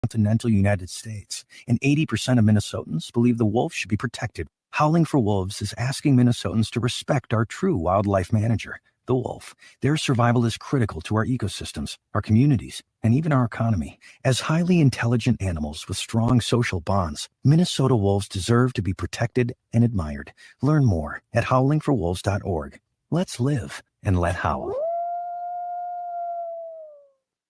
continental United States, and 80% of Minnesotans believe the wolf should be protected. Howling for Wolves is asking Minnesotans to respect our true wildlife manager, the wolf. Their survival is critical to our ecosystems, our communities, and even our economy. As highly intelligent animals with strong social bonds, Minnesota wolves deserve to be protected and admired. Learn more at howlingforwolves.org. Let's live and let howl.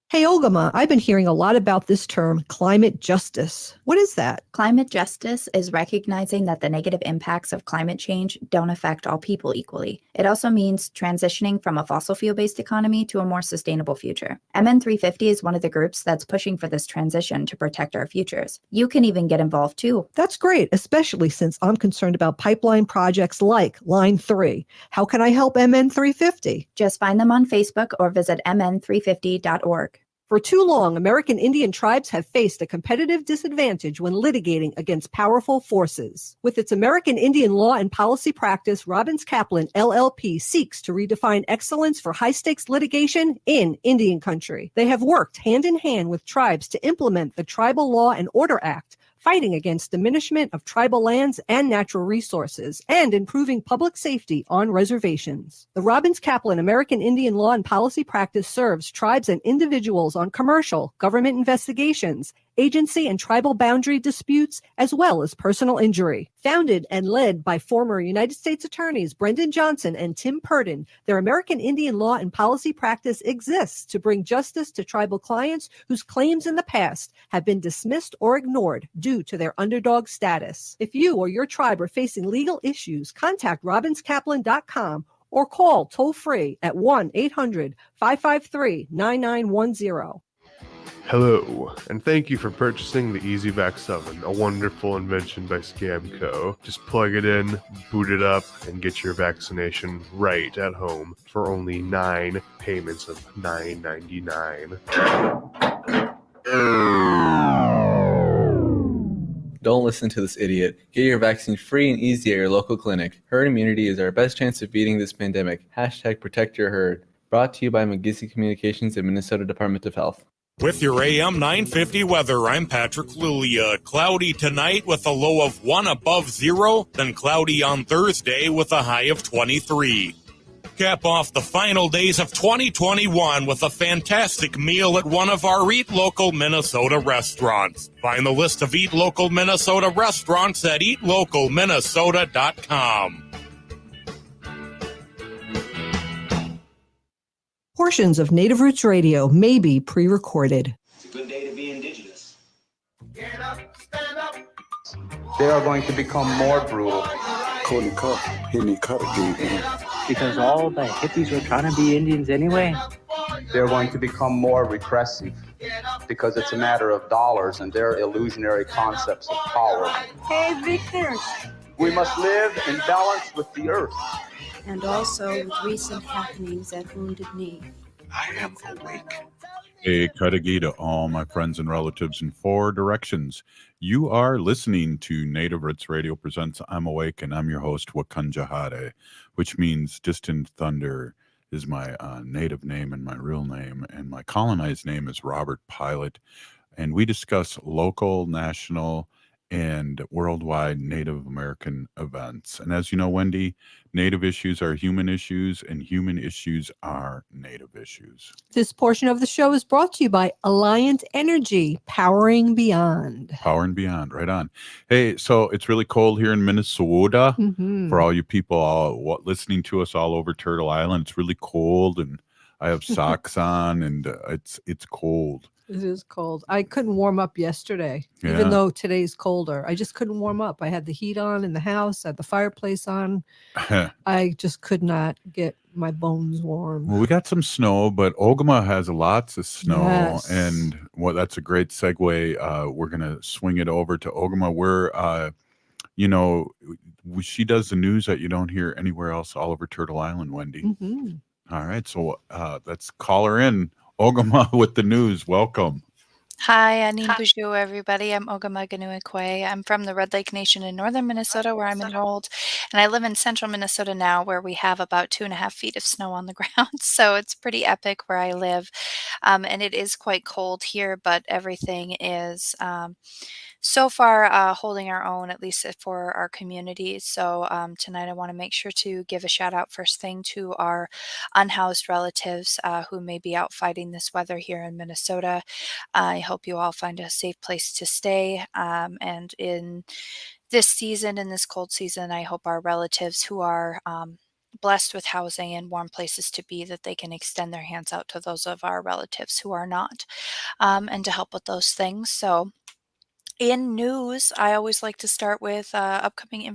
Hey, Ogimaa, I've been hearing a lot about this term, climate justice. What is that? Climate justice is recognizing that the negative impacts of climate change don't affect all people equally. It also means transitioning from a fossil fuel-based economy to a more sustainable future. MN350 is one of the groups that's pushing for this transition to protect our futures. You can even get involved too. That's great, especially since I'm concerned about pipeline projects like Line 3. How can I help MN350? Just find them on Facebook or visit mn350.org. For too long, American Indian tribes have faced a competitive disadvantage when litigating against powerful forces. With its American Indian law and policy practice, Robbins Kaplan, LLP, seeks to redefine excellence for high-stakes litigation in Indian country. They have worked hand in hand with tribes to implement the Tribal Law and Order Act, fighting against diminishment of tribal lands and natural resources, and improving public safety on reservations. The Robbins Kaplan American Indian Law and Policy Practice serves tribes and individuals on commercial, government investigations, agency and tribal boundary disputes, as well as personal injury. Founded and led by former United States Attorneys Brendan Johnson and Tim Purdon, their American Indian Law and Policy Practice exists to bring justice to tribal clients whose claims in the past have been dismissed or ignored due to their underdog status. If you or your tribe are facing legal issues, contact robinskaplan.com or call toll-free at 1-800-553-9910. Hello, and thank you for purchasing the EasyVac 7, a wonderful invention by Scamco. Just plug it in, boot it up, and get your vaccination right at home for only 9 payments of $9.99. Don't listen to this idiot. Get your vaccine free and easy at your local clinic. Herd immunity is our best chance of beating this pandemic. #ProtectYourHerd. Brought to you by McGissey Communications and Minnesota Department of Health. With your AM 950 weather, I'm Patrick Lulia. Cloudy tonight with a low of 1 above 0, then cloudy on Thursday with a high of 23. Cap off the final days of 2021 with a fantastic meal at one of our Eat Local Minnesota restaurants. Find the list of Eat Local Minnesota restaurants at eatlocalminnesota.com. Portions of Native Roots Radio may be pre-recorded. It's a good day to be indigenous. Get up, stand up. They are going to become more brutal. Because all the hippies were trying to be Indians anyway. They're going to become more repressive because it's a matter of dollars and their illusionary concepts of power. Hey, Victor. We must live in balance with the earth. And also with recent happenings at Wounded Knee. I am awake. Hey, Kadagi to all my friends and relatives in 4 directions. You are listening to Native Roots Radio presents I'm Awake, and I'm your host, Wakanjahare, which means Distant Thunder is my native name and my real name, and my colonized name is Robert Pilot. And we discuss local, national, and worldwide Native American events. And as you know, Wendy, Native issues are human issues, and human issues are Native issues. This portion of the show is brought to you by Alliant Energy, powering beyond. Powering beyond, right on. Hey, so it's really cold here in Minnesota. For all you people listening to us all over Turtle Island. It's really cold, and I have socks on, and it's cold. It is cold. I couldn't warm up yesterday, even though today's colder. I just couldn't warm up. I had the heat on in the house, had the fireplace on. I just could not get my bones warm. Well, we got some snow, but Ogimaa has lots of snow. Yes. And that's a great segue. We're going to swing it over to Ogimaa. We're, she does the news that you don't hear anywhere else all over Turtle Island, Wendy. Mm-hmm. All right. So let's call her in. Ogimaa with the news. Welcome. Hi, Anin Bonjour, everybody. I'm Ogimaa Giniw Ikwe. I'm from the Red Lake Nation in northern Minnesota, where I'm enrolled, and I live in central Minnesota now, where we have about 2.5 feet of snow on the ground. So it's pretty epic where I live, and it is quite cold here, but everything is so far holding our own, at least for our community. So tonight I want to make sure to give a shout out first thing to our unhoused relatives who may be out fighting this weather here in Minnesota. I hope you all find a safe place to stay. And in this season, in this cold season, I hope our relatives who are blessed with housing and warm places to be, that they can extend their hands out to those of our relatives who are not, and to help with those things. So in news, I always like to start with upcoming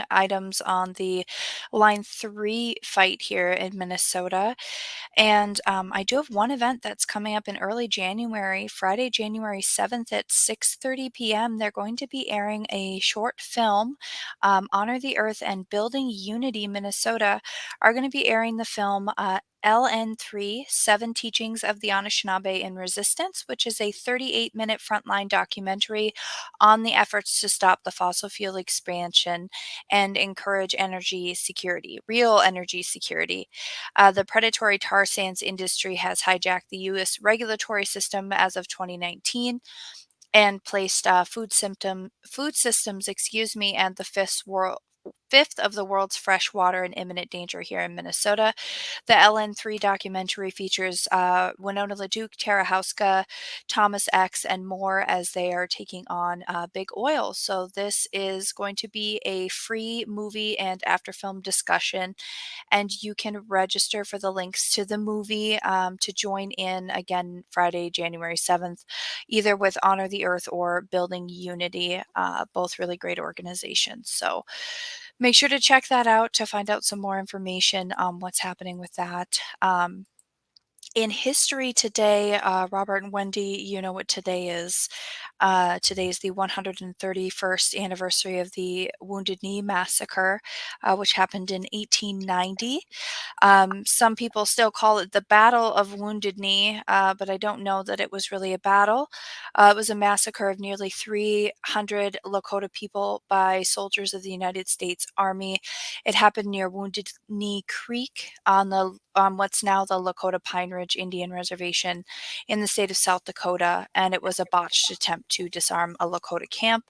items on the Line 3 fight here in Minnesota. And I do have one event that's coming up in early January, Friday, January 7th at 6:30 p.m. They're going to be airing a short film, Honor the Earth and Building Unity Minnesota are going to be airing the film LN3, Seven Teachings of the Anishinaabe in Resistance, which is a 38-minute frontline documentary on the efforts to stop the fossil fuel expansion and encourage energy security, real energy security. The predatory tar sands industry has hijacked the U.S. regulatory system as of 2019 and placed food systems, and the fifth of the world's fresh water in imminent danger here in Minnesota. The LN3 documentary features Winona LaDuke, Tara Houska, Thomas X, and more as they are taking on big oil. So this is going to be a free movie and after film discussion, and you can register for the links to the movie to join in again Friday, January 7th, either with Honor the Earth or Building Unity, both really great organizations. So make sure to check that out to find out some more information on what's happening with that. In history today, Robert and Wendy, you know what today is. Today is the 131st anniversary of the Wounded Knee Massacre, which happened in 1890. Some people still call it the Battle of Wounded Knee, but I don't know that it was really a battle. It was a massacre of nearly 300 Lakota people by soldiers of the United States Army. It happened near Wounded Knee Creek on what's now the Lakota Pine Ridge Indian Reservation in the state of South Dakota, and it was a botched attempt to disarm a Lakota camp.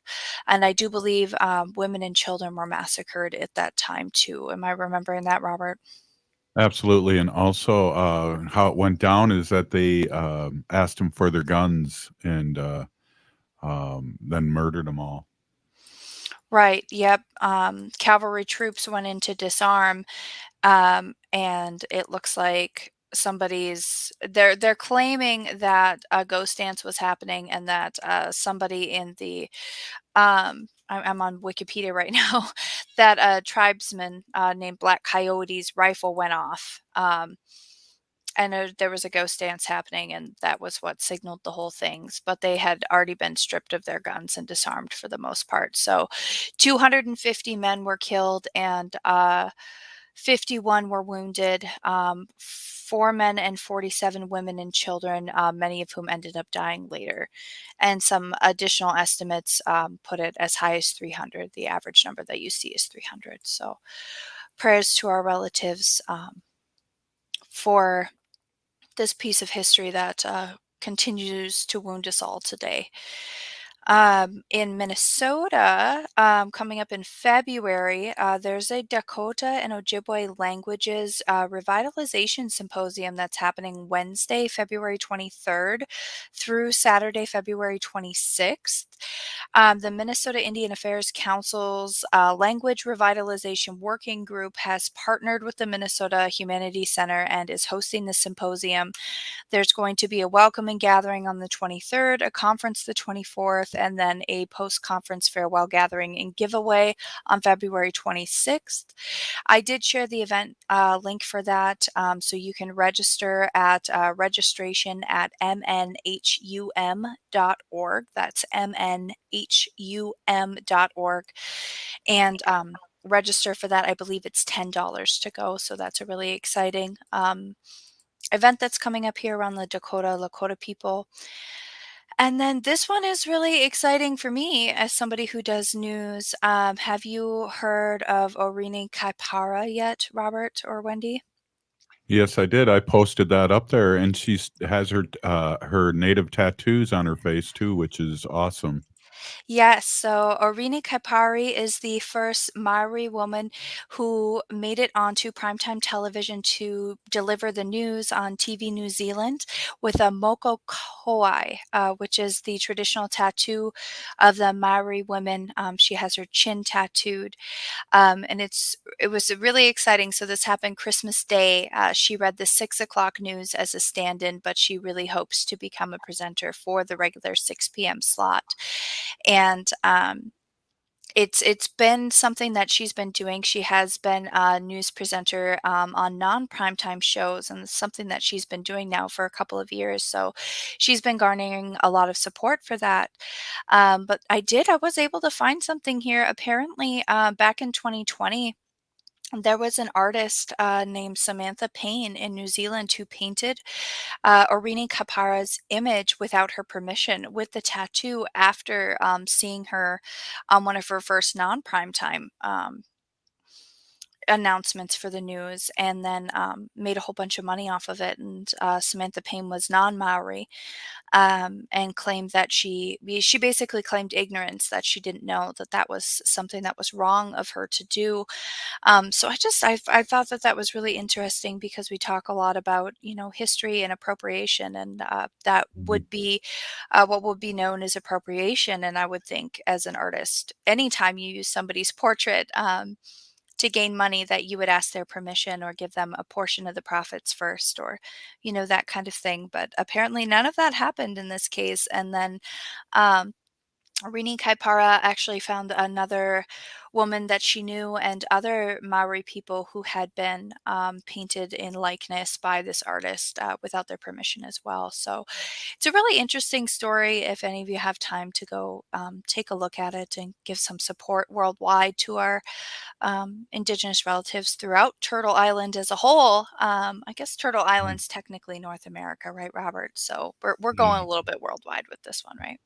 And I do believe women and children were massacred at that time too. Am I remembering that, Robert? Absolutely. And also, how it went down is that they asked them for their guns and then murdered them all. Right. Yep. Cavalry troops went in to disarm, and it looks like they're claiming that a ghost dance was happening, and that somebody in the I'm on Wikipedia right now, that a tribesman named Black Coyote's rifle went off. And there was a ghost dance happening, and that was what signaled the whole things. But they had already been stripped of their guns and disarmed for the most part. So 250 men were killed, and 51 were wounded, 4 men and 47 women and children, many of whom ended up dying later. And some additional estimates put it as high as 300. The average number that you see is 300. So prayers to our relatives for this piece of history that continues to wound us all today. In Minnesota, coming up in February, there's a Dakota and Ojibwe languages revitalization symposium that's happening Wednesday, February 23rd through Saturday, February 26th. The Minnesota Indian Affairs Council's Language Revitalization Working Group has partnered with the Minnesota Humanities Center and is hosting the symposium. There's going to be a welcoming gathering on the 23rd, a conference the 24th, and then a post-conference farewell gathering and giveaway on February 26th. I did share the event link for that, so you can register at registration at mnhum.org. That's mnhum.org. And register for that. I believe it's $10 to go, so that's a really exciting event that's coming up here around the Lakota people. And then this one is really exciting for me as somebody who does news. Have you heard of Oreni Kaipara yet, Robert or Wendy? Yes, I did. I posted that up there, and she's has her native tattoos on her face too, which is awesome. Yes, so Oreni Kaipara is the first Maori woman who made it onto primetime television to deliver the news on TV New Zealand with a moko koai, which is the traditional tattoo of the Maori women. She has her chin tattooed, and it was really exciting. So this happened Christmas Day. She read the 6 o'clock news as a stand-in, but she really hopes to become a presenter for the regular 6 p.m. slot. And it's been something that she's been doing. She has been a news presenter on non-primetime shows, and it's something that she's been doing now for a couple of years. So she's been garnering a lot of support for that. But I was able to find something here. Apparently, back in 2020, there was an artist named Samantha Payne in New Zealand who painted Oreni Kaipara's image without her permission with the tattoo after seeing her on one of her first non-primetime announcements for the news, and then made a whole bunch of money off of it. And Samantha Payne was non-Maori, and claimed that she basically claimed ignorance, that she didn't know that that was something that was wrong of her to do. So I thought that that was really interesting, because we talk a lot about, history and appropriation, and that would be what would be known as appropriation. And I would think, as an artist, anytime you use somebody's portrait to gain money, that you would ask their permission or give them a portion of the profits first, or that kind of thing. But apparently none of that happened in this case. And then Oreni Kaipara actually found another woman that she knew and other Maori people who had been painted in likeness by this artist without their permission as well. So it's a really interesting story. If any of you have time to go take a look at it and give some support worldwide to our Indigenous relatives throughout Turtle Island as a whole. I guess Turtle Island's technically North America, right, Robert? So we're going a little bit worldwide with this one, right?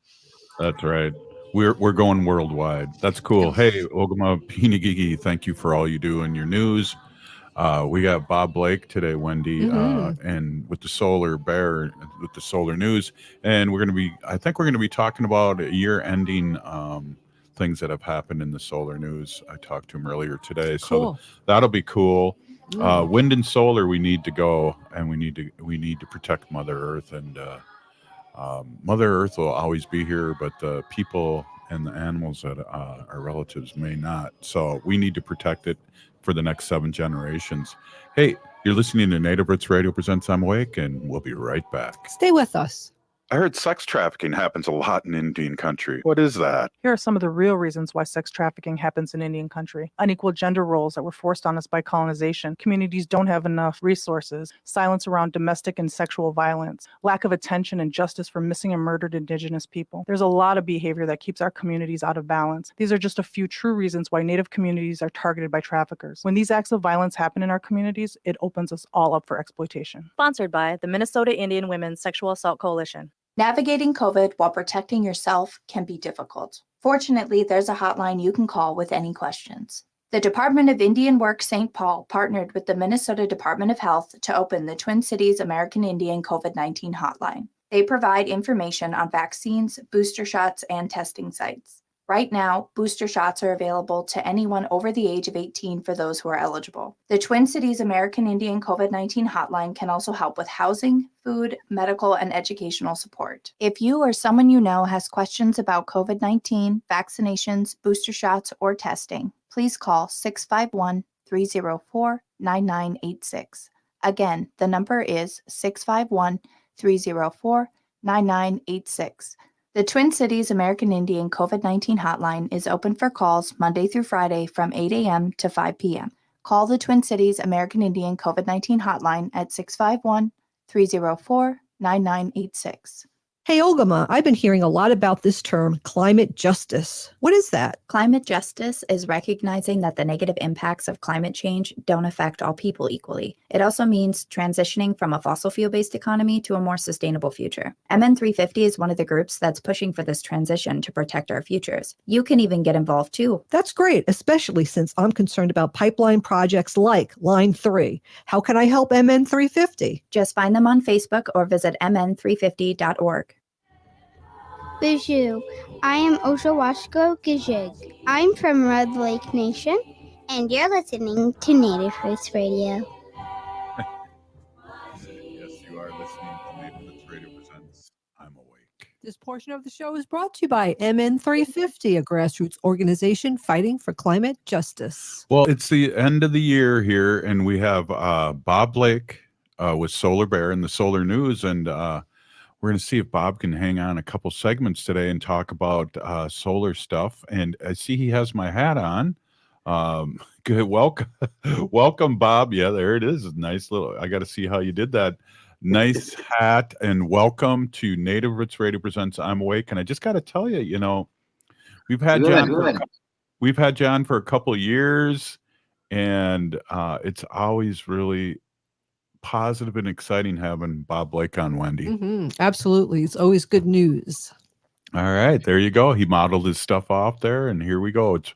That's right. We're going worldwide. That's cool. Hey, Ogimaa Giniw Ikwe, thank you for all you do in your news. We got Bob Blake today, Wendy, and with the Solar Bear, with the Solar News, and I think we're going to be talking about year-ending things that have happened in the Solar News. I talked to him earlier today, so that'll be cool. Wind and solar, we need to go, and we need to protect Mother Earth, and Mother Earth will always be here, but the people and the animals that our relatives may not. So we need to protect it for the next 7 generations. Hey, you're listening to Native Roots Radio Presents I'm Awake, and we'll be right back. Stay with us. I heard sex trafficking happens a lot in Indian country. What is that? Here are some of the real reasons why sex trafficking happens in Indian country. Unequal gender roles that were forced on us by colonization. Communities don't have enough resources. Silence around domestic and sexual violence. Lack of attention and justice for missing and murdered Indigenous people. There's a lot of behavior that keeps our communities out of balance. These are just a few true reasons why Native communities are targeted by traffickers. When these acts of violence happen in our communities, it opens us all up for exploitation. Sponsored by the Minnesota Indian Women's Sexual Assault Coalition. Navigating COVID while protecting yourself can be difficult. Fortunately, there's a hotline you can call with any questions. The Department of Indian Work St. Paul partnered with the Minnesota Department of Health to open the Twin Cities American Indian COVID-19 hotline. They provide information on vaccines, booster shots, and testing sites. Right now, booster shots are available to anyone over the age of 18 for those who are eligible. The Twin Cities American Indian COVID-19 hotline can also help with housing, food, medical, and educational support. If you or someone you know has questions about COVID-19, vaccinations, booster shots, or testing, please call 651-304-9986. Again, the number is 651-304-9986. The Twin Cities American Indian COVID-19 hotline is open for calls Monday through Friday from 8 a.m. to 5 p.m. Call the Twin Cities American Indian COVID-19 hotline at 651-304-9986. Hey, Ogimaa, I've been hearing a lot about this term, climate justice. What is that? Climate justice is recognizing that the negative impacts of climate change don't affect all people equally. It also means transitioning from a fossil fuel-based economy to a more sustainable future. MN350 is one of the groups that's pushing for this transition to protect our futures. You can even get involved too. That's great, especially since I'm concerned about pipeline projects like Line 3. How can I help MN350? Just find them on Facebook or visit mn350.org. Bijou, I am Oshawashko Gijig. I'm from Red Lake Nation, and you're listening to Native Roots Radio. Yes, you are listening to Native Roots Radio presents I'm Awake. This portion of the show is brought to you by MN350, a grassroots organization fighting for climate justice. Well, it's the end of the year here, and we have Bob Blake with Solar Bear and the Solar News, and we're going to see if Bob can hang on a couple segments today and talk about solar stuff. And I see he has my hat on. Good, welcome, Bob. Yeah, there it is. Nice little. I got to see how you did that. Nice hat, and welcome to Native Roots Radio presents I'm Awake. And I just got to tell you, you know, we've had John for a couple of years, and it's always really positive and exciting having Bob Blake on, Wendy. Absolutely. It's always good news. All right, there you go. He modeled his stuff off there, and here we go. It's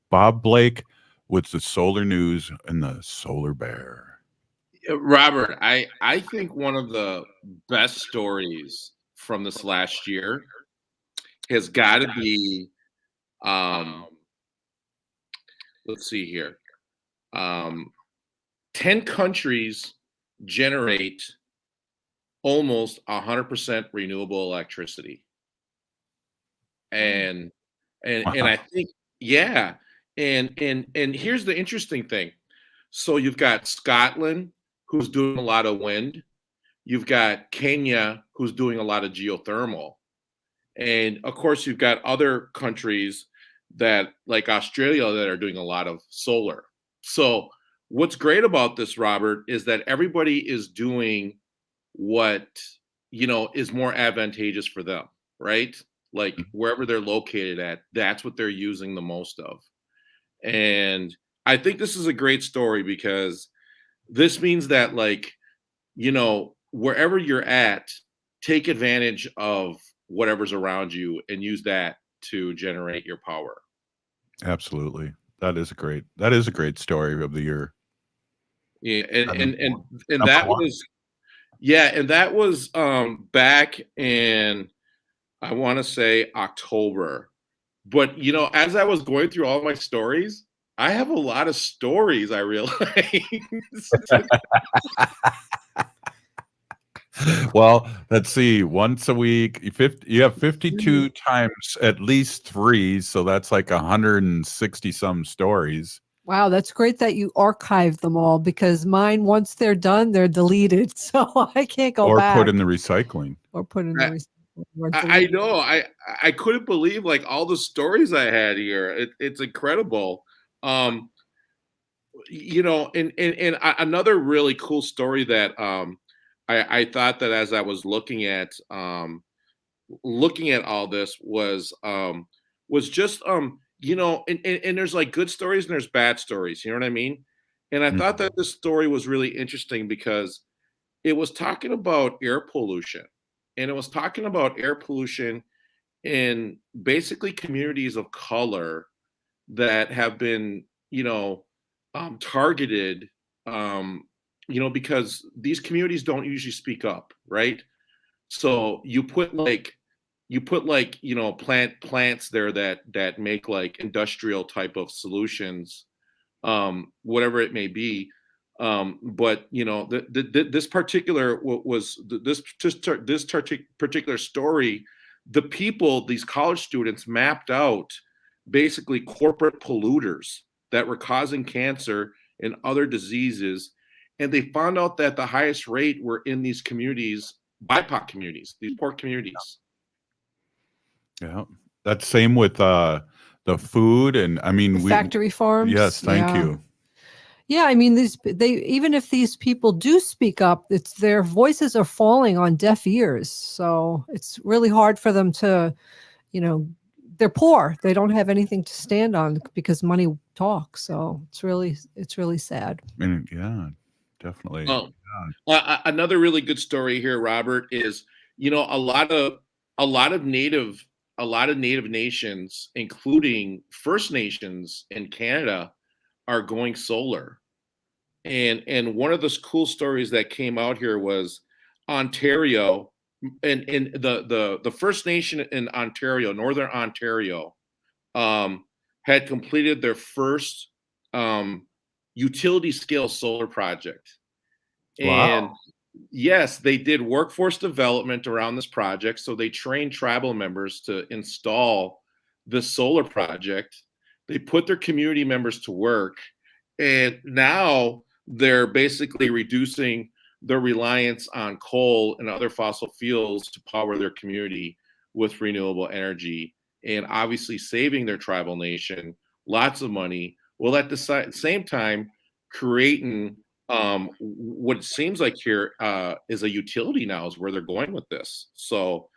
Bob Blake with the Solar News and the Solar Bear. Robert, I think one of the best stories from this last year has got to be, let's see here, 10 countries generate almost 100% renewable electricity. And I think, yeah. And here's the interesting thing. So you've got Scotland, who's doing a lot of wind. You've got Kenya, who's doing a lot of geothermal. And of course, you've got other countries that, like Australia, that are doing a lot of solar. So what's great about this, Robert, is that everybody is doing what, you know, is more advantageous for them, right? Like wherever they're located at, that's what they're using the most of. And I think this is a great story because this means that, like, you know, wherever you're at, take advantage of whatever's around you and use that to generate your power. Absolutely. That is a great story of the year. Yeah, and that was, yeah, and that was back in, I want to say, October. But you know, as I was going through all my stories, I have a lot of stories, I realized. Well, let's see. Once a week, you have 52 times at least 3, so that's like 160 some stories. Wow, that's great that you archive them all, because mine, once they're done, they're deleted. So I can't go back. Or put in the recycling. I know. I couldn't believe, like, all the stories I had here. It's incredible. You know, and another really cool story that I thought that as I was looking at all this was just you know, and there's like good stories and there's bad stories, you know what I mean? And I thought that this story was really interesting because it was talking about air pollution, and it was talking about air pollution in basically communities of color that have been, you know, targeted, you know, because these communities don't usually speak up, right? So you put like, you know, plants there that make like industrial type of solutions, whatever it may be. But you know, this particular particular story, the people, these college students, mapped out basically corporate polluters that were causing cancer and other diseases, and they found out that the highest rate were in these communities, BIPOC communities, these poor communities. Yeah, that's same with the food, and I mean, factory farms. Yes, thank you. Yeah, I mean, even if these people do speak up, it's their voices are falling on deaf ears. So it's really hard for them to, they're poor. They don't have anything to stand on because money talks. So it's really sad. Yeah, definitely. Well, another really good story here, Robert, is a lot of native nations, including First Nations in Canada, are going solar. And one of the cool stories that came out here was Ontario, and the First Nation in Ontario, Northern Ontario, had completed their first utility scale solar project. And Wow. yes, they did workforce development around this project. So they trained tribal members to install this solar project. They put their community members to work. And now they're basically reducing their reliance on coal and other fossil fuels to power their community with renewable energy, and obviously saving their tribal nation lots of money, while at the same time creating what it seems like here is a utility now is where they're going with this. So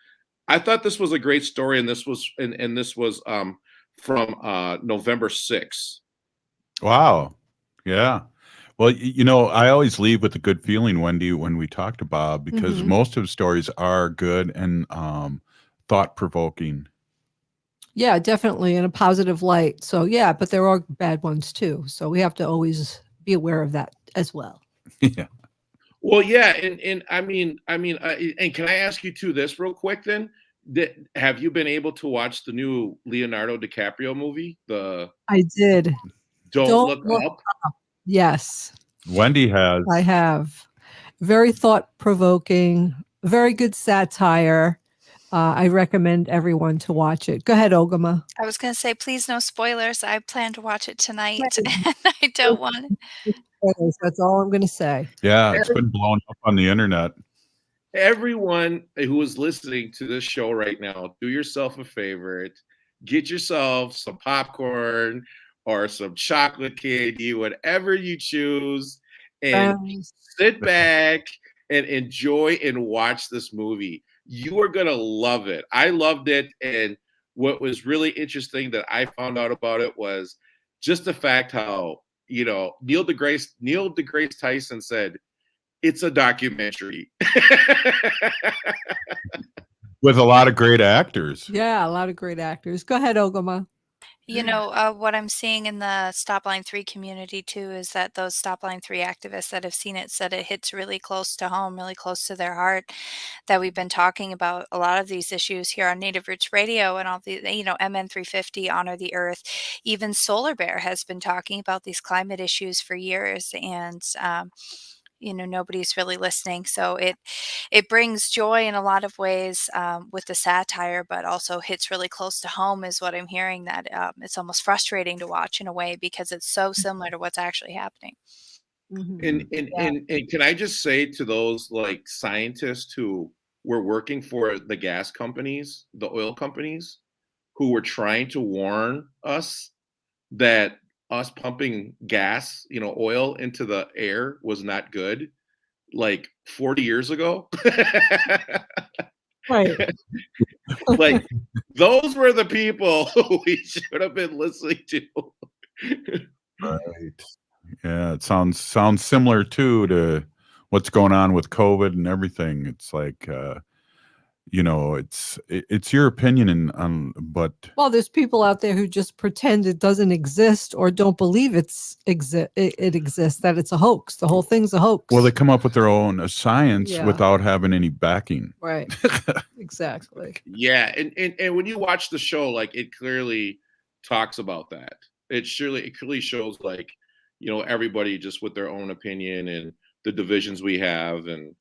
I thought this was a great story, and this was from November 6th. Wow. Yeah. Well, I always leave with a good feeling, Wendy, when we talk to Bob, because most of his stories are good and thought-provoking. Yeah, definitely in a positive light. So yeah, but there are bad ones too. So we have to always be aware of that as well. Yeah. Well, yeah, and I mean, and can I ask you too this real quick then? Have you been able to watch the new Leonardo DiCaprio movie? I did. Don't Look Up? Yes. Wendy has. I have. Very thought-provoking, very good satire. I recommend everyone to watch it. Go ahead, Ogimaa. I was going to say, please no spoilers. I plan to watch it tonight, and I don't want it. That's all I'm going to say. Yeah, it's been blown up on the internet. Everyone who is listening to this show right now, do yourself a favor. Get yourself some popcorn or some chocolate candy, whatever you choose, and sit back and enjoy and watch this movie. You are going to love it. I loved it. And what was really interesting that I found out about it was just the fact how, Neil deGrasse Tyson said, it's a documentary. With a lot of great actors. Yeah, a lot of great actors. Go ahead, Ogimaa. What I'm seeing in the Stop Line 3 community too is that those Stop Line 3 activists that have seen it said it hits really close to home, really close to their heart, that we've been talking about a lot of these issues here on Native Roots Radio and all the, MN 350, Honor the Earth. Even Solar Bear has been talking about these climate issues for years, and nobody's really listening. So it brings joy in a lot of ways with the satire, but also hits really close to home is what I'm hearing, that it's almost frustrating to watch in a way because it's so similar to what's actually happening. And can I just say to those like scientists who were working for the gas companies, the oil companies, who were trying to warn us that us pumping gas, oil into the air was not good, like 40 years ago. Right. Like those were the people who we should have been listening to. Right. Yeah, it sounds similar too to what's going on with COVID and everything. It's like it's your opinion, but well, there's people out there who just pretend it doesn't exist or don't believe it exists, that it's a hoax. The whole thing's a hoax. Well, they come up with their own science without having any backing. Right. Exactly. Yeah, and when you watch the show, like it clearly talks about that. It clearly shows like everybody just with their own opinion and the divisions we have, and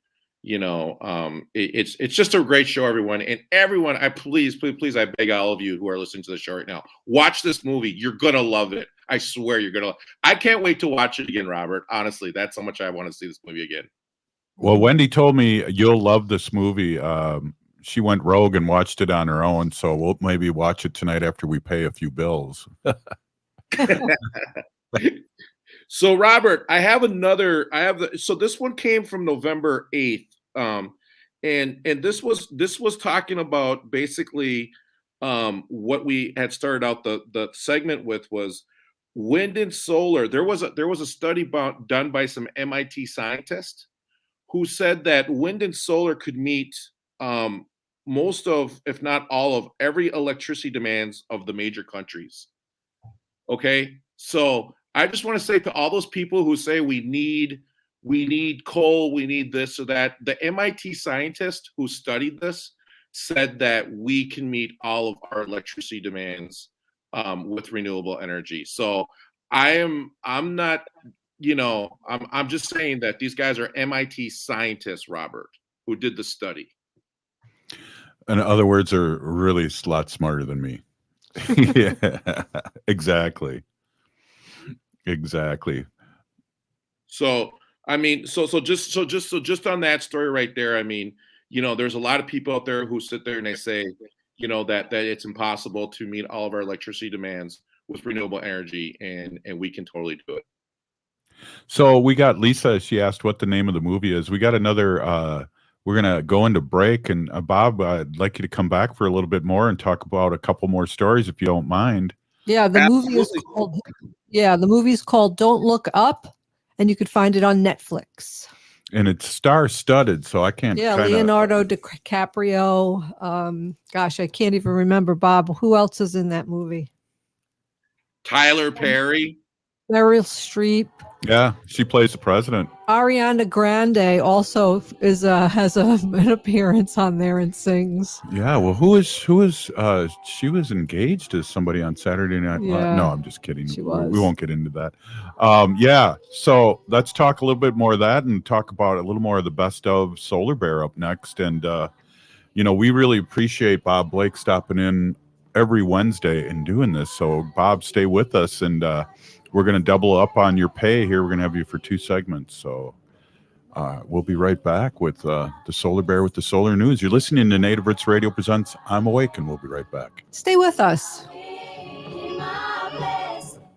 it's just a great show, everyone. And everyone, I please, I beg all of you who are listening to the show right now, watch this movie. You're gonna love it. I swear you're gonna. I can't wait to watch it again, Robert. Honestly, that's how much I want to see this movie again. Well, Wendy told me you'll love this movie. She went rogue and watched it on her own, so we'll maybe watch it tonight after we pay a few bills. So Robert, so this one came from November 8th. And this was talking about basically what we had started out the segment with was wind and solar. There was a study done by some MIT scientists who said that wind and solar could meet most of, if not all of, every electricity demands of the major countries. Okay, so I just want to say to all those people who say we need coal, we need this or that, the MIT scientist who studied this said that we can meet all of our electricity demands with renewable energy. So I'm not, I'm just saying that these guys are MIT scientists, Robert, who did the study. In other words, they're really a lot smarter than me. Yeah, exactly. So I mean, so just on that story right there, I mean, there's a lot of people out there who sit there and they say, that it's impossible to meet all of our electricity demands with renewable energy, and we can totally do it. So we got Lisa. She asked what the name of the movie is. We got another. We're gonna go into break, and Bob, I'd like you to come back for a little bit more and talk about a couple more stories, if you don't mind. Yeah, the movie is called Don't Look Up, and you could find it on Netflix. And it's star-studded, so I can't. Yeah, Leonardo DiCaprio. Gosh, I can't even remember, Bob. Who else is in that movie? Tyler Perry. Meryl Streep. Yeah, she plays the president. Ariana Grande also has an appearance on there and sings. Yeah, well, who is she was engaged to somebody on Saturday Night Live. Yeah, No, I'm just kidding. she was. We won't get into that. Yeah, so let's talk a little bit more of that and talk about a little more of the best of Solar Bear up next. And we really appreciate Bob Blake stopping in every Wednesday and doing this. So Bob, stay with us, and we're going to double up on your pay here. We're going to have you for 2 segments. So we'll be right back with the Solar Bear with the Solar News. You're listening to Native Roots Radio presents I'm Awake, and we'll be right back. Stay with us.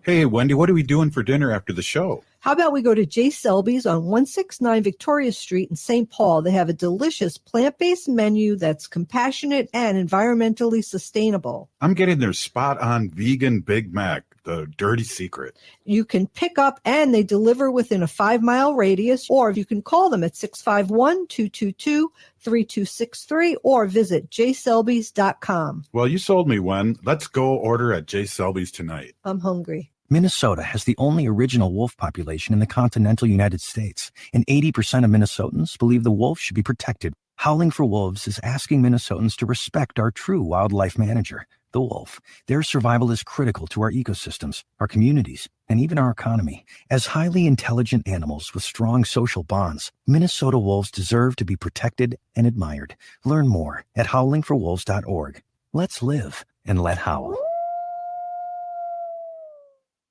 Hey, Wendy, what are we doing for dinner after the show? How about we go to J. Selby's on 169 Victoria Street in St. Paul? They have a delicious plant-based menu that's compassionate and environmentally sustainable. I'm getting their spot-on vegan Big Mac, the dirty secret. You can pick up and they deliver within a 5-mile radius, or you can call them at 651-222-3263 or visit jselbys.com. Well, you sold me, Wen. Let's go order at J. Selby's tonight. I'm hungry. Minnesota has the only original wolf population in the continental United States, and 80% of Minnesotans believe the wolf should be protected. Howling for Wolves is asking Minnesotans to respect our true wildlife manager, the wolf. Their survival is critical to our ecosystems, our communities, and even our economy. As highly intelligent animals with strong social bonds, Minnesota wolves deserve to be protected and admired. Learn more at howlingforwolves.org. Let's live and let howl.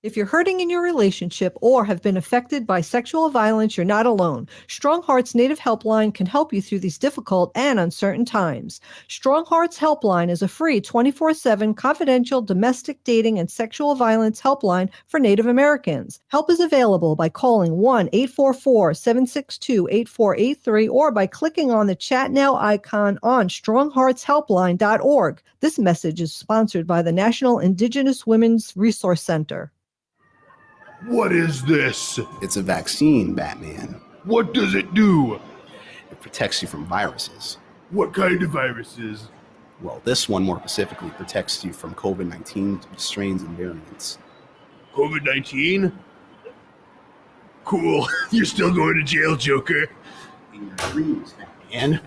If you're hurting in your relationship or have been affected by sexual violence, you're not alone. Strong Hearts Native Helpline can help you through these difficult and uncertain times. Strong Hearts Helpline is a free 24/7 confidential domestic dating and sexual violence helpline for Native Americans. Help is available by calling 1-844-762-8483 or by clicking on the Chat Now icon on strongheartshelpline.org. This message is sponsored by the National Indigenous Women's Resource Center. What is this? It's a vaccine, Batman. What does it do? It protects you from viruses. What kind of viruses? Well, this one more specifically protects you from COVID-19 strains and variants. COVID-19? Cool. You're still going to jail, Joker. In your dreams, Batman.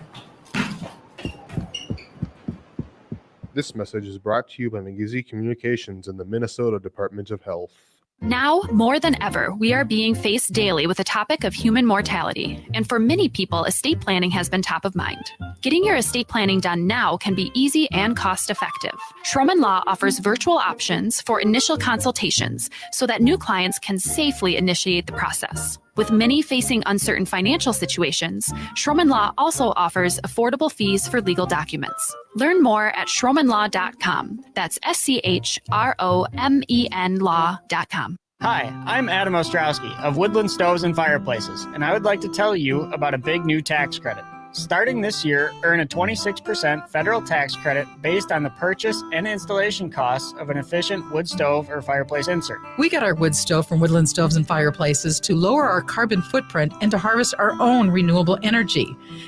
This message is brought to you by McGizzy Communications and the Minnesota Department of Health. Now, more than ever, we are being faced daily with the topic of human mortality. And for many people, estate planning has been top of mind. Getting your estate planning done now can be easy and cost-effective. Schroman Law offers virtual options for initial consultations so that new clients can safely initiate the process. With many facing uncertain financial situations, Schroman Law also offers affordable fees for legal documents. Learn more at schromanlaw.com. That's SCHROMEN law.com. Hi, I'm Adam Ostrowski of Woodland Stoves and Fireplaces, and I would like to tell you about a big new tax credit. Starting this year, earn a 26% federal tax credit based on the purchase and installation costs of an efficient wood stove or fireplace insert. We got our wood stove from Woodland Stoves and Fireplaces to lower our carbon footprint and to harvest our own renewable energy.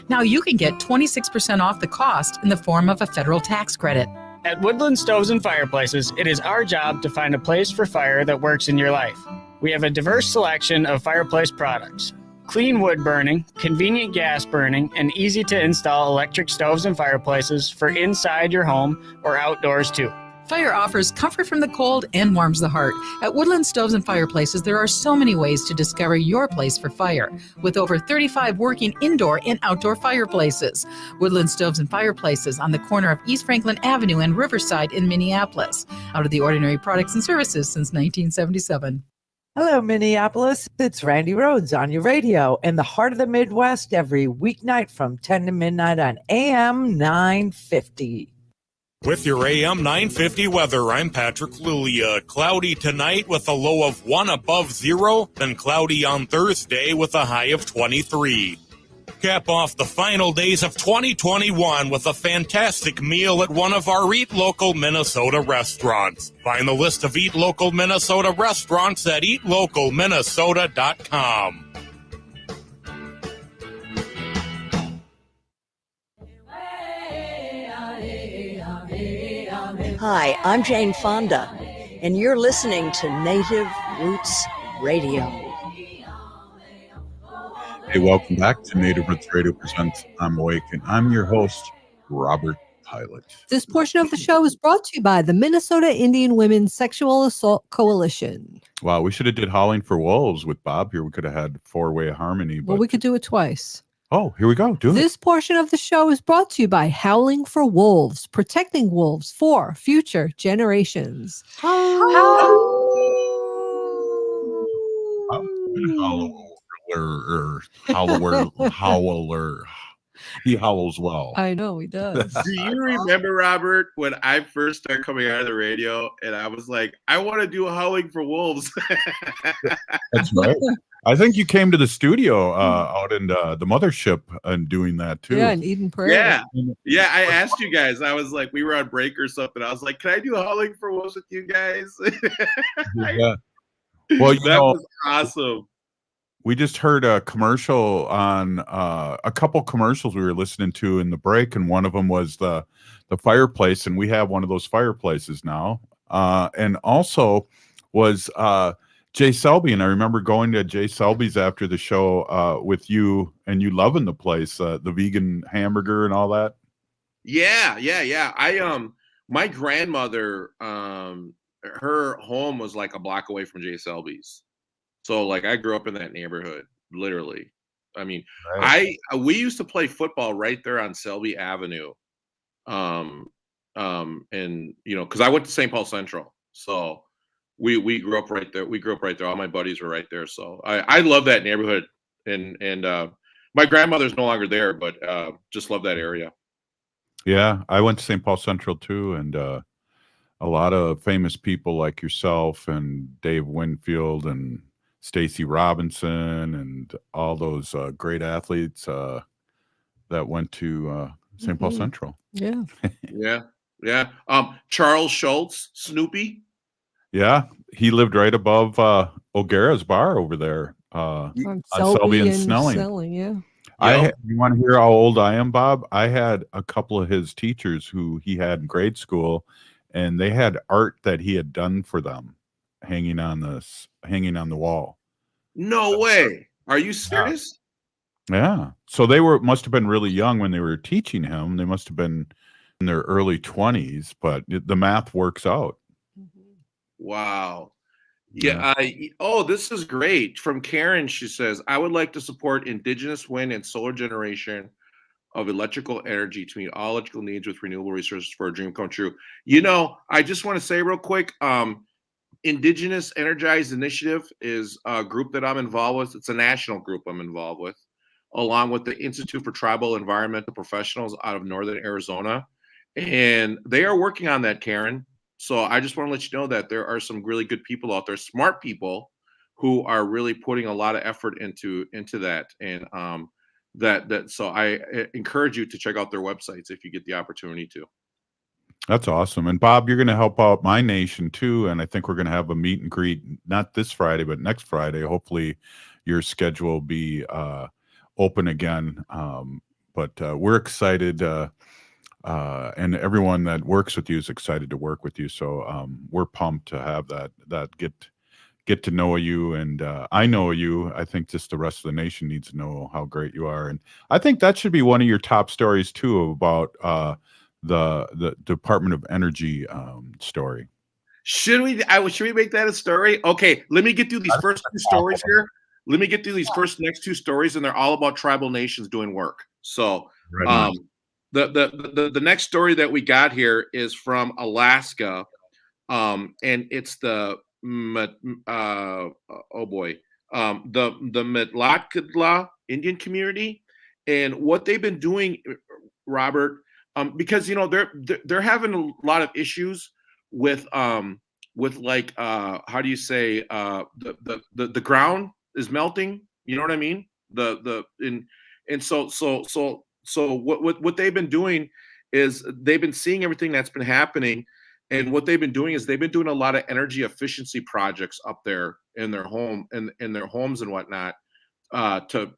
Now you can get 26% off the cost in the form of a federal tax credit. At Woodland Stoves and Fireplaces, it is our job to find a place for fire that works in your life. We have a diverse selection of fireplace products. Clean wood burning, convenient gas burning, and easy to install electric stoves and fireplaces for inside your home or outdoors too. Fire offers comfort from the cold and warms the heart. At Woodland Stoves and Fireplaces, there are so many ways to discover your place for fire, with over 35 working indoor and outdoor fireplaces. Woodland Stoves and Fireplaces on the corner of East Franklin Avenue and Riverside in Minneapolis. Out of the ordinary products and services since 1977. Hello, Minneapolis. It's Randy Rhodes on your radio in the heart of the Midwest every weeknight from 10 to midnight on AM 950. With your AM 950 weather, I'm Patrick Lulia. Cloudy tonight with a low of 1 above 0, then cloudy on Thursday with a high of 23. Cap off the final days of 2021 with a fantastic meal at one of our Eat Local Minnesota restaurants. Find the list of Eat Local Minnesota restaurants at eatlocalminnesota.com. Hi, I'm Jane Fonda, and you're listening to Native Roots Radio. Hey, welcome back to Native Roots Radio Presents I'm Awake, and I'm your host, Robert Pilot. This portion of the show is brought to you by the Minnesota Indian Women's Sexual Assault Coalition. Wow, we should have did Howling for Wolves with Bob here. We could have had four-way harmony. But... Well, we could do it twice. Oh, here we go. Do it. This portion of the show is brought to you by Howling for Wolves, protecting wolves for future generations. Howler. He howls well. I know he does. Do you remember, Robert, when I first started coming out of the radio and I was like, I want to do Howling for Wolves? That's right. I think you came to the studio out in the mothership and doing that too. Yeah, in Eden Prairie. Yeah. I asked you guys. I was like, we were on break or something. I was like, can I do Howling for Wolves with you guys? Yeah. Well, that was awesome. We just heard a commercial on a couple commercials we were listening to in the break, and one of them was the fireplace, and we have one of those fireplaces now. And also was Jay Selby, and I remember going to Jay Selby's after the show with you, and you loving the place, the vegan hamburger and all that. Yeah. My grandmother, her home was like a block away from Jay Selby's. So like I grew up in that neighborhood, literally. I mean, right. We used to play football right there on Selby Avenue. And you know, because I went to St. Paul Central. So we grew up right there. We grew up right there. All my buddies were right there. So I love that neighborhood. And my grandmother's no longer there, but just love that area. Yeah, I went to St. Paul Central too, and a lot of famous people like yourself and Dave Winfield and Stacy Robinson and all those great athletes that went to St. Paul Central. Yeah. Yeah. Charles Schultz, Snoopy. Yeah. He lived right above O'Gara's bar over there on Selby and Snelling. Yeah. You want to hear how old I am, Bob? I had a couple of his teachers who he had in grade school, and they had art that he had done for them hanging on the wall. No way. Are you serious? Yeah. So must have been really young when they were teaching him. They must have been in their early 20s, but the math works out. Wow. Yeah. This is great. From Karen, she says, I would like to support indigenous wind and solar generation of electrical energy to meet all electrical needs with renewable resources for a dream come true. You know, I just want to say real quick, Indigenous Energized Initiative is a group that I'm involved with. It's a national group I'm involved with, along with the Institute for Tribal Environmental Professionals out of Northern Arizona. And they are working on that, Karen. So I just want to let you know that there are some really good people out there, smart people, who are really putting a lot of effort into that. And so I encourage you to check out their websites if you get the opportunity to. That's awesome. And Bob, you're going to help out my nation too. And I think we're going to have a meet and greet, not this Friday, but next Friday. Hopefully your schedule will be open again. But we're excited. And everyone that works with you is excited to work with you. So we're pumped to have that get to know you. And I know you. I think just the rest of the nation needs to know how great you are. And I think that should be one of your top stories too, about the Department of Energy story. Should we make that a story? Okay, let me get through these first two stories here. Let me get through these next two stories, and they're all about tribal nations doing work. So the next story that we got here is from Alaska, and it's the Metlakatla Indian community, and what they've been doing, Robert, because they're having a lot of issues with like how do you say the ground is melting, you know what I mean, so what they've been doing is they've been seeing everything that's been happening, and what they've been doing is they've been doing a lot of energy efficiency projects up there in their home and in their homes and whatnot, to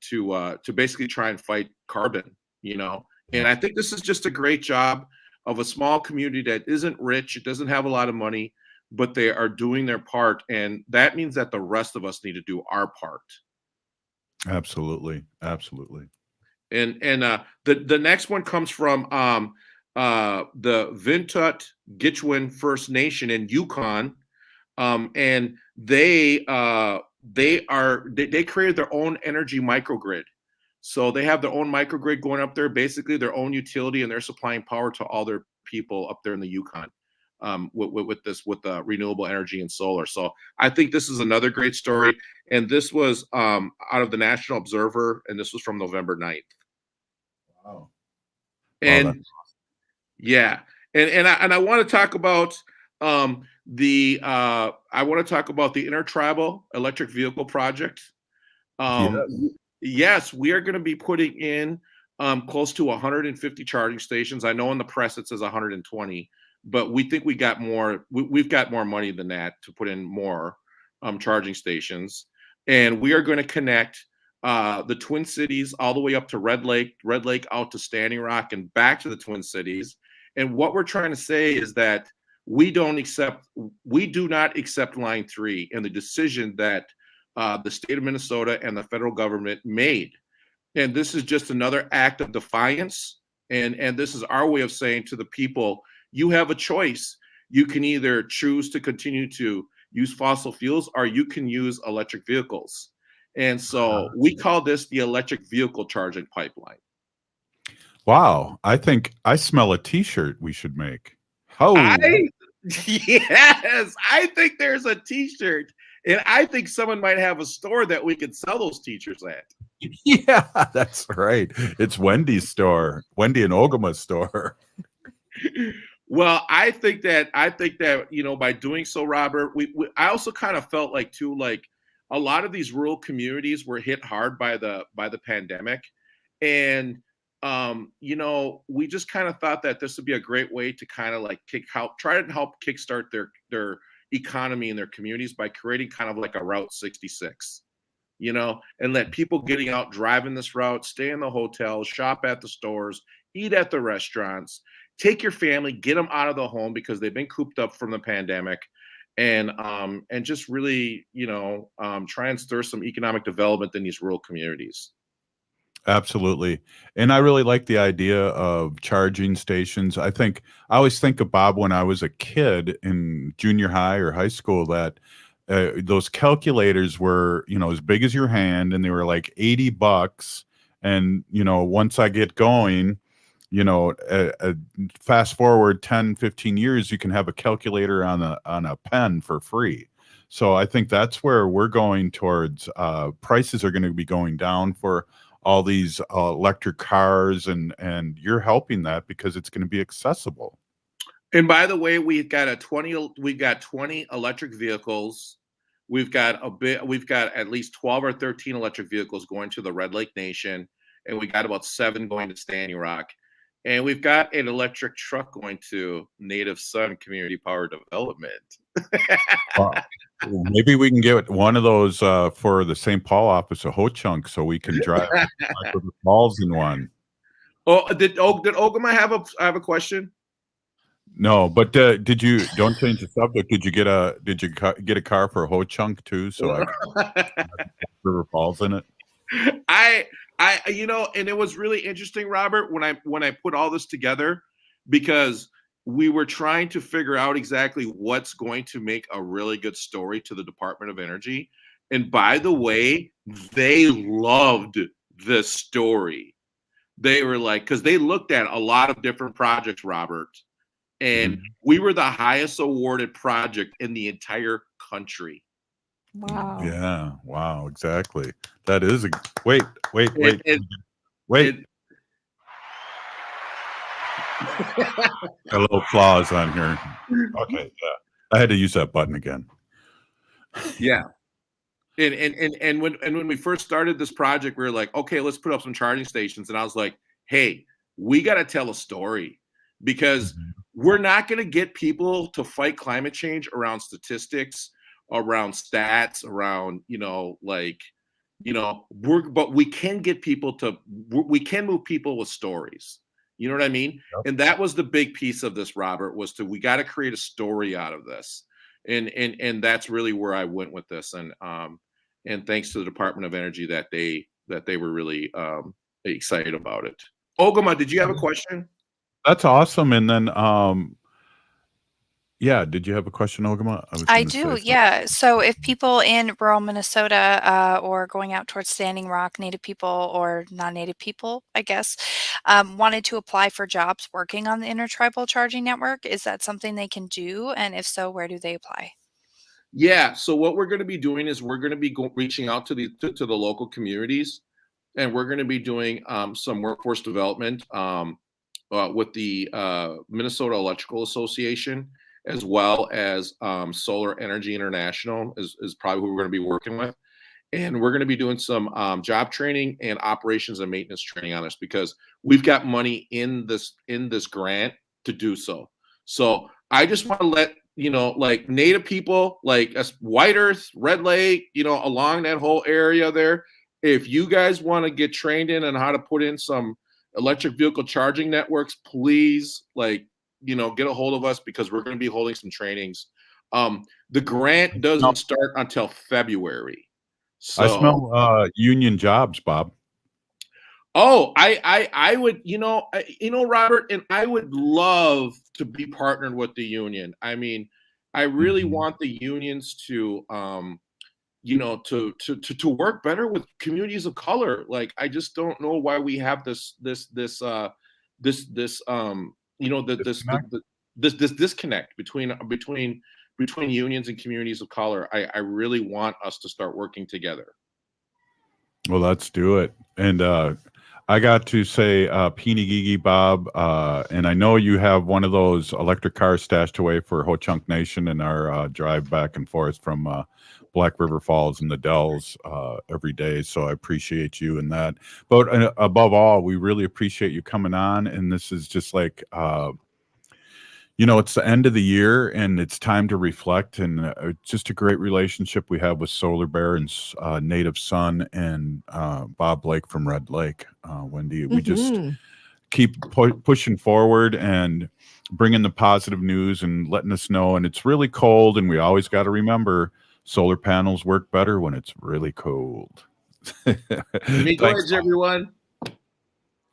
basically try and fight carbon, And I think this is just a great job of a small community that isn't rich, it doesn't have a lot of money, but they are doing their part, and that means that the rest of us need to do our part. Absolutely. And the next one comes from the Vintut Gitchwin First Nation in Yukon, and they created their own energy microgrid. So they have their own microgrid going up there, basically their own utility, and they're supplying power to all their people up there in the Yukon, with renewable energy and solar. So I think this is another great story, and this was out of the National Observer, and this was from November 9th. Wow. And yeah, and I want to talk about the Intertribal Electric Vehicle Project. Yes, we are going to be putting in close to 150 charging stations. I know in the press it says 120, but we think we got more. We've got more money than that to put in more charging stations, and we are going to connect the Twin Cities all the way up to Red Lake out to Standing Rock, and back to the Twin Cities. And what we're trying to say is that we do not accept Line 3 and the decision that the state of Minnesota and the federal government made. And this is just another act of defiance. And this is our way of saying to the people, you have a choice. You can either choose to continue to use fossil fuels, or you can use electric vehicles. And so we call this the electric vehicle charging pipeline. Wow. I think I smell a t-shirt we should make. Yes, I think there's a t-shirt. And I think someone might have a store that we could sell those t-shirts at. Yeah, that's right. It's Wendy's store, Wendy and Ogimaa's store. Well, I think that by doing so, Robert, I also kind of felt like too, like a lot of these rural communities were hit hard by the pandemic, and we just kind of thought that this would be a great way to kind of like try to help kickstart their economy in their communities by creating kind of like a Route 66, and let people getting out, driving this route, stay in the hotels, shop at the stores, eat at the restaurants, take your family, get them out of the home because they've been cooped up from the pandemic, and just really, try and stir some economic development in these rural communities. Absolutely. And I really like the idea of charging stations. I always think of, Bob, when I was a kid in junior high or high school, that those calculators were, as big as your hand, and they were like $80. And, once I get going, fast forward 10, 15 years, you can have a calculator on a pen for free. So I think that's where we're going towards. Prices are going to be going down for all these electric cars, and you're helping that because it's going to be accessible. And by the way, we've got 20 electric vehicles. We've got at least 12 or 13 electric vehicles going to the Red Lake Nation, and we got about 7 going to Standing Rock. And we've got an electric truck going to Native Sun Community Power Development. Maybe we can get one of those for the St. Paul office of Ho-Chunk so we can drive the balls in one. Oh, did Ogimaa have a question? No, but don't change the subject. Did you get a car for Ho-Chunk too? So I can River Falls in it. And it was really interesting, Robert, when I put all this together, because we were trying to figure out exactly what's going to make a really good story to the Department of Energy. And by the way, they loved this story. They were like, because they looked at a lot of different projects, Robert, and we were the highest awarded project in the entire country. Wow. Yeah. Wow. Exactly. That is wait. A little applause on here. Okay. Yeah. I had to use that button again. Yeah. And when we first started this project, we were like, okay, let's put up some charging stations. And I was like, hey, we got to tell a story, because we're not going to get people to fight climate change around statistics, around stats, around, but we can get people we can move people with stories. You know what I mean? Yep. And that was the big piece of this, Robert, we got to create a story out of this. And that's really where I went with this. And thanks to the Department of Energy that they were really excited about it. Ogimaa, did you have a question? That's awesome. And then, did you have a question, Ogimaa? I do, yeah. So if people in rural Minnesota or going out towards Standing Rock, Native people or non-Native people, I guess, wanted to apply for jobs working on the Intertribal Charging Network, is that something they can do? And if so, where do they apply? Yeah, so what we're going to be doing is we're going to be reaching out to the local communities, and we're going to be doing some workforce development with the Minnesota Electrical Association, as well as Solar Energy International is probably who we're going to be working with. And we're going to be doing some job training and operations and maintenance training on this, because we've got money in this grant to do so. So I just want to let like Native people, like White Earth, Red Lake, along that whole area there, if you guys want to get trained in on how to put in some electric vehicle charging networks, please, get a hold of us, because we're going to be holding some trainings. The grant doesn't start until February. So, I smell union jobs, Bob. Oh, I would, Robert, and I would love to be partnered with the union. I mean, I really want the unions to, to work better with communities of color. Like, I just don't know why we have this disconnect between unions and communities of color. I really want us to start working together. Well, let's do it. And I got to say, Peeny Gigi Bob, and I know you have one of those electric cars stashed away for Ho-Chunk Nation in our drive back and forth from Black River Falls and the Dells every day. So I appreciate you in that. But above all, we really appreciate you coming on. And this is just like, it's the end of the year and it's time to reflect. And just a great relationship we have with Solar Bear and Native Sun and Bob Blake from Red Lake. Wendy, we just keep pushing forward and bringing the positive news and letting us know. And it's really cold, and we always got to remember solar panels work better when it's really cold. Thanks, everyone.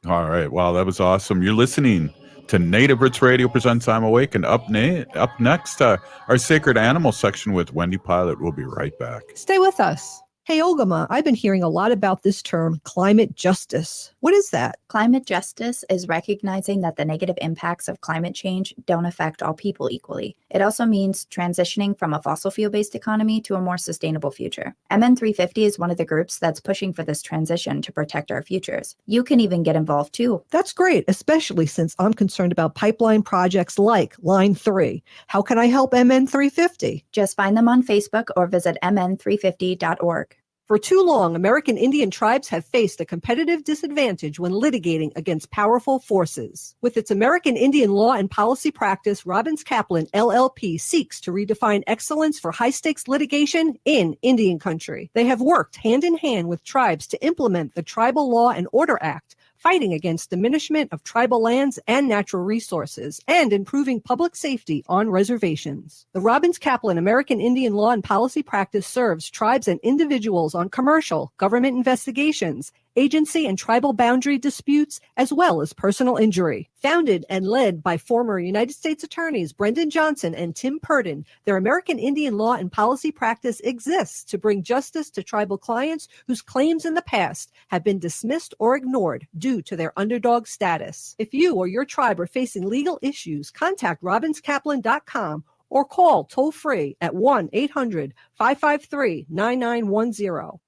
All right. Wow, that was awesome. You're listening to Native Roots Radio presents I'm Awake, and up next, our Sacred Animal section with Wendy Pilot. We'll be right back. Stay with us. Hey, Ogimaa, I've been hearing a lot about this term, climate justice. What is that? Climate justice is recognizing that the negative impacts of climate change don't affect all people equally. It also means transitioning from a fossil fuel-based economy to a more sustainable future. MN 350 is one of the groups that's pushing for this transition to protect our futures. You can even get involved too. That's great, especially since I'm concerned about pipeline projects like Line 3. How can I help MN 350? Just find them on Facebook or visit mn350.org. For too long, American Indian tribes have faced a competitive disadvantage when litigating against powerful forces. With its American Indian law and policy practice, Robbins Kaplan, LLP, seeks to redefine excellence for high-stakes litigation in Indian country. They have worked hand in hand with tribes to implement the Tribal Law and Order Act, fighting against diminishment of tribal lands and natural resources, and improving public safety on reservations. The Robbins Kaplan American Indian Law and Policy Practice serves tribes and individuals on commercial, government investigations, agency and tribal boundary disputes, as well as personal injury. Founded and led by former United States Attorneys Brendan Johnson and Tim Purdon, their American Indian Law and Policy Practice exists to bring justice to tribal clients whose claims in the past have been dismissed or ignored due to their underdog status. If you or your tribe are facing legal issues, contact robinskaplan.com or call toll-free at 1-800-553-9910.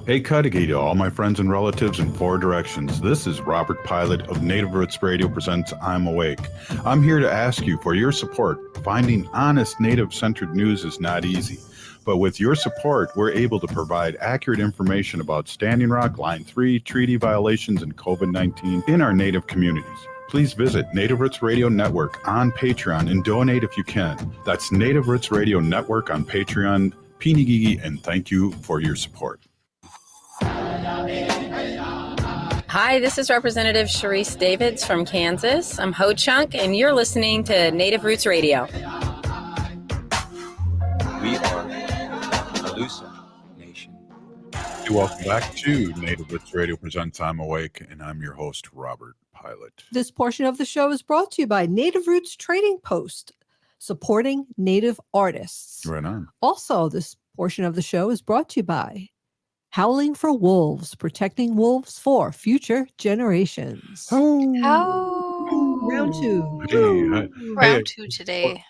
Hey, Cudahy to all my friends and relatives in four directions. This is Robert Pilot of Native Roots Radio presents I'm Awake. I'm here to ask you for your support. Finding honest Native-centered news is not easy, but with your support, we're able to provide accurate information about Standing Rock, Line 3, treaty violations, and COVID-19 in our Native communities. Please visit Native Roots Radio Network on Patreon and donate if you can. That's Native Roots Radio Network on Patreon. Pinigigi, and thank you for your support. Hi, this is Representative Sharice Davids from Kansas. I'm Ho Chunk, and you're listening to Native Roots Radio. We are Alusa Nation. Welcome back to Native Roots Radio presents I'm Awake, and I'm your host, Robert Pilot. This portion of the show is brought to you by Native Roots Trading Post, supporting Native artists. Right on. Also, this portion of the show is brought to you by Howling for Wolves, protecting wolves for future generations. Round two. Round two today.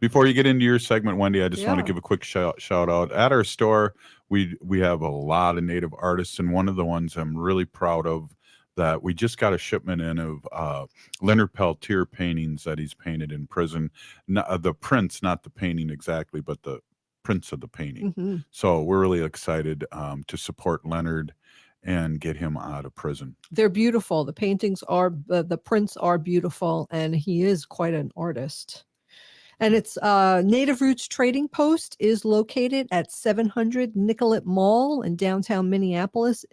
Before you get into your segment, Wendy, I just want to give a quick shout out. At our store, we have a lot of Native artists, and one of the ones I'm really proud of that we just got a shipment in of Leonard Peltier paintings that he's painted in prison. The prints, not the painting exactly, but the prints of the painting. Mm-hmm. So we're really excited to support Leonard and get him out of prison. They're beautiful. The paintings are, the prints are beautiful, and he is quite an artist. And it's Native Roots Trading Post is located at 700 Nicollet Mall in downtown Minneapolis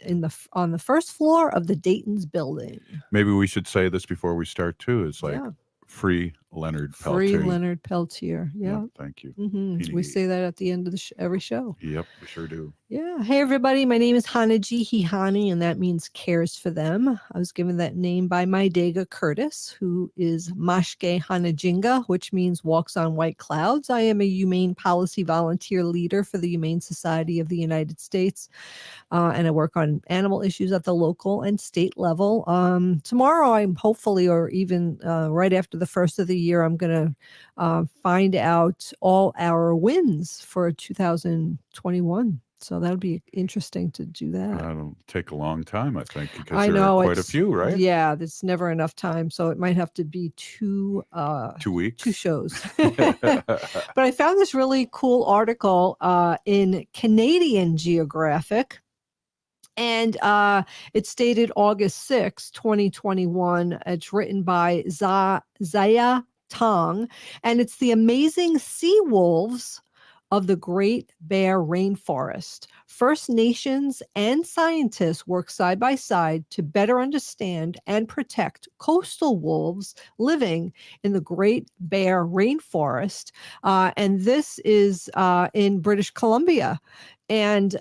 on the first floor of the Dayton's building. Maybe we should say this before we start too. It's like free Leonard Peltier. Free Leonard Peltier. Yeah. Thank you. Mm-hmm. We say that at the end of the every show. Yep, we sure do. Yeah. Hey, everybody. My name is Hanaji, and that means cares for them. I was given that name by my Dega Curtis, who is Mashke Hanajinga, which means walks on white clouds. I am a humane policy volunteer leader for the Humane Society of the United States, and I work on animal issues at the local and state level. Tomorrow, I'm hopefully, or even right after the first of the year, I'm going to find out all our wins for 2021. So that'll be interesting to do that. That'll take a long time, I think, because there are quite a few, right? Yeah, there's never enough time. So it might have to be 2 weeks, 2 shows. But I found this really cool article in Canadian Geographic. And it's dated August 6, 2021. It's written by Zaya Tong. And it's the amazing sea wolves of the Great Bear Rainforest. First Nations and scientists work side by side to better understand and protect coastal wolves living in the Great Bear Rainforest. And this is in British Columbia. And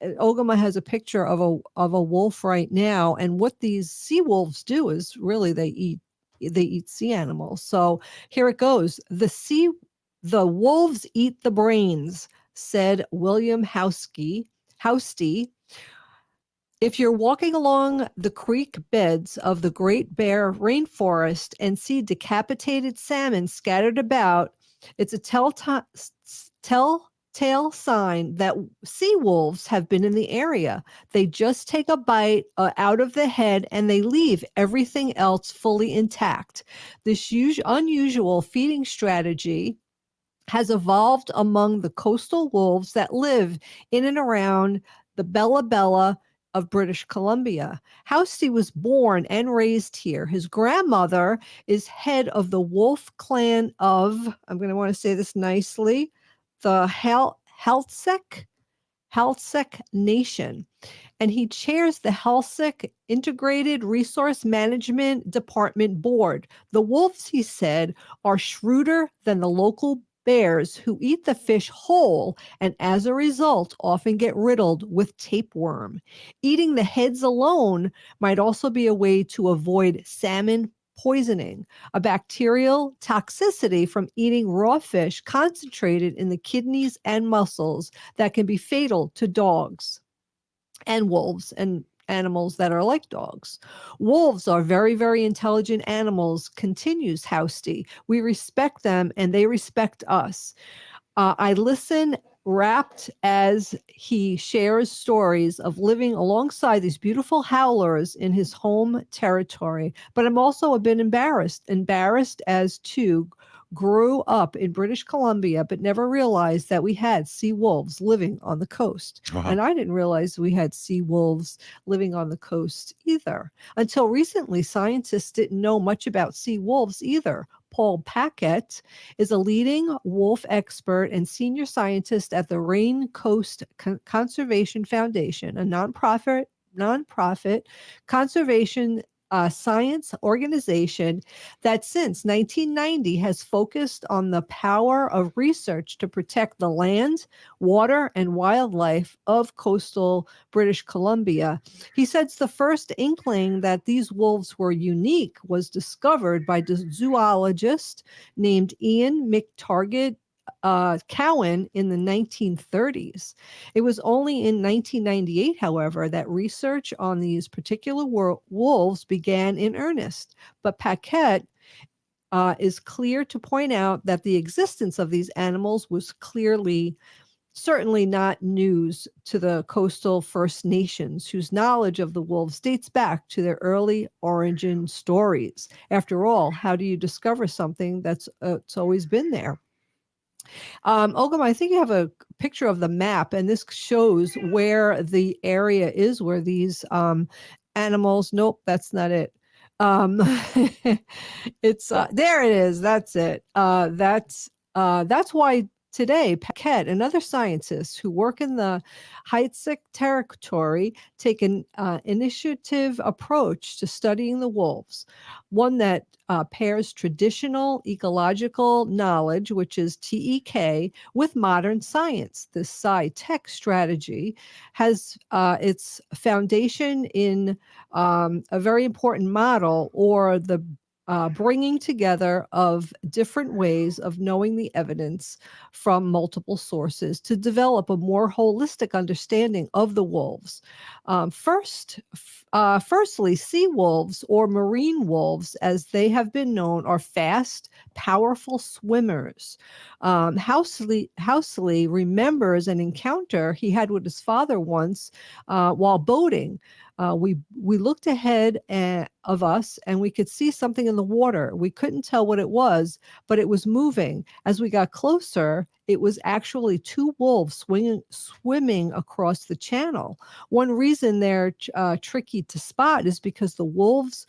Ogimaa has a picture of a wolf right now. And what these sea wolves do is really they eat sea animals. So here it goes. The wolves eat the brains, said William Housty. If you're walking along the creek beds of the Great Bear Rainforest and see decapitated salmon scattered about, it's a telltale sign that sea wolves have been in the area. They just take a bite out of the head and they leave everything else fully intact. This unusual feeding strategy has evolved among the coastal wolves that live in and around the Bella Bella of British Columbia. Housty was born and raised here. His grandmother is head of the wolf clan of, I'm going to want to say this nicely, the Heiltsuk Nation. And he chairs the Heiltsuk Integrated Resource Management Department Board. The wolves, he said, are shrewder than the local bears who eat the fish whole and as a result often get riddled with tapeworm. Eating the heads alone might also be a way to avoid salmon poisoning, a bacterial toxicity from eating raw fish concentrated in the kidneys and muscles that can be fatal to dogs and wolves and animals that are like dogs. Wolves are very, very intelligent animals, continues Housty. We respect them and they respect us. I listen rapt as he shares stories of living alongside these beautiful howlers in his home territory. But I'm also a bit embarrassed as to grew up in British Columbia, but never realized that we had sea wolves living on the coast. And I didn't realize we had sea wolves living on the coast either. Until recently, scientists didn't know much about sea wolves either. Paul Paquette is a leading wolf expert and senior scientist at the Rain Coast Conservation Foundation, a nonprofit conservation science organization that since 1990 has focused on the power of research to protect the land, water, and wildlife of coastal British Columbia. He says the first inkling that these wolves were unique was discovered by the zoologist named Ian McTaggart Cowan in the 1930s. It was only in 1998, however, that research on these particular wolves began in earnest. But Paquette is clear to point out that the existence of these animals was certainly not news to the coastal First Nations, whose knowledge of the wolves dates back to their early origin stories. After all, how do you discover something that's it's always been there? Ogimaa, I think you have a picture of the map, and this shows where the area is where these animals. Nope, that's not it. It's there. It is. That's it. That's why today Paquette and other scientists who work in the Heiltsuk territory take an initiative approach to studying the wolves, one that pairs traditional ecological knowledge, which is TEK, with modern science. This sci-tech strategy has its foundation in a very important model, or the bringing together of different ways of knowing the evidence from multiple sources to develop a more holistic understanding of the wolves. Firstly, sea wolves, or marine wolves, as they have been known, are fast, powerful swimmers. Housley remembers an encounter he had with his father once while boating. We looked ahead of us and we could see something in the water. We couldn't tell what it was, but it was moving. As we got closer, it was actually two wolves swimming across the channel. One reason they're tricky to spot is because the wolves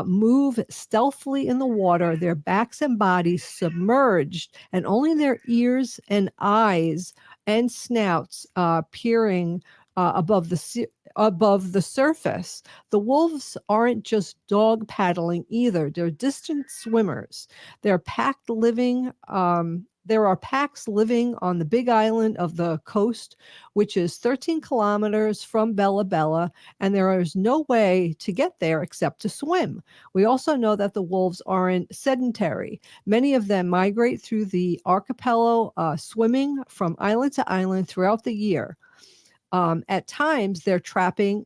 move stealthily in the water, their backs and bodies submerged, and only their ears and eyes and snouts peering above the surface. The wolves aren't just dog paddling either. They're distant swimmers. They're pack living There are packs living on the big island of the coast, which is 13 kilometers from Bella Bella, and there is no way to get there except to swim. We also know that the wolves aren't sedentary. Many of them migrate through the archipelago, swimming from island to island throughout the year. At times, they're tracking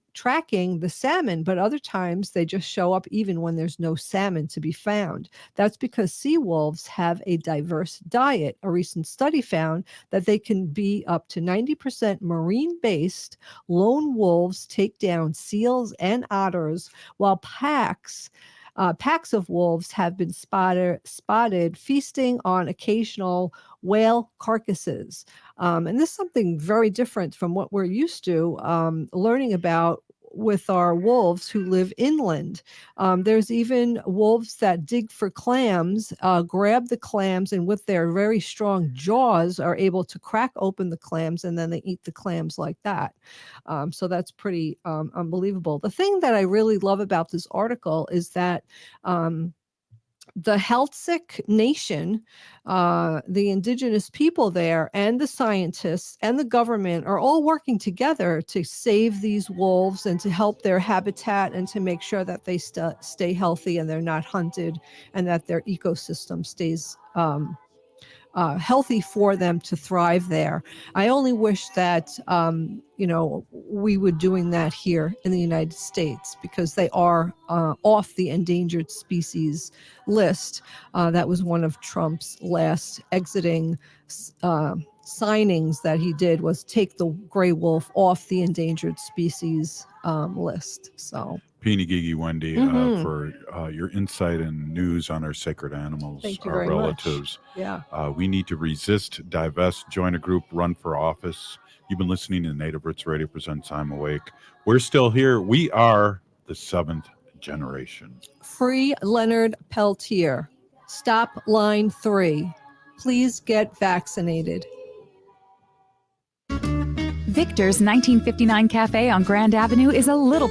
the salmon, but other times they just show up even when there's no salmon to be found. That's because sea wolves have a diverse diet. A recent study found that they can be up to 90% marine-based. Lone wolves take down seals and otters, while packs of wolves have been spotted feasting on occasional whale carcasses. And this is something very different from what we're used to learning about with our wolves who live inland. There's even wolves that dig for clams, grab the clams, and with their very strong jaws are able to crack open the clams, and then they eat the clams like that. So that's pretty unbelievable. The thing that I really love about this article is that the Healtsick Nation, the indigenous people there, and the scientists and the government are all working together to save these wolves and to help their habitat and to make sure that they stay healthy and they're not hunted and that their ecosystem stays healthy for them to thrive there. I only wish that, we were doing that here in the United States, because they are off the endangered species list. That was one of Trump's last exiting signings that he did, was take the gray wolf off the endangered species list. So Gigi, Wendy, for your insight and news on our sacred animals, Thank you our very relatives. much. Yeah. We need to resist, divest, join a group, run for office. You've been listening to Native Roots Radio presents I'm Awake. We're still here. We are the 7th generation. Free Leonard Peltier. Stop line 3. Please get vaccinated. Victor's 1959 Cafe on Grand Avenue is a little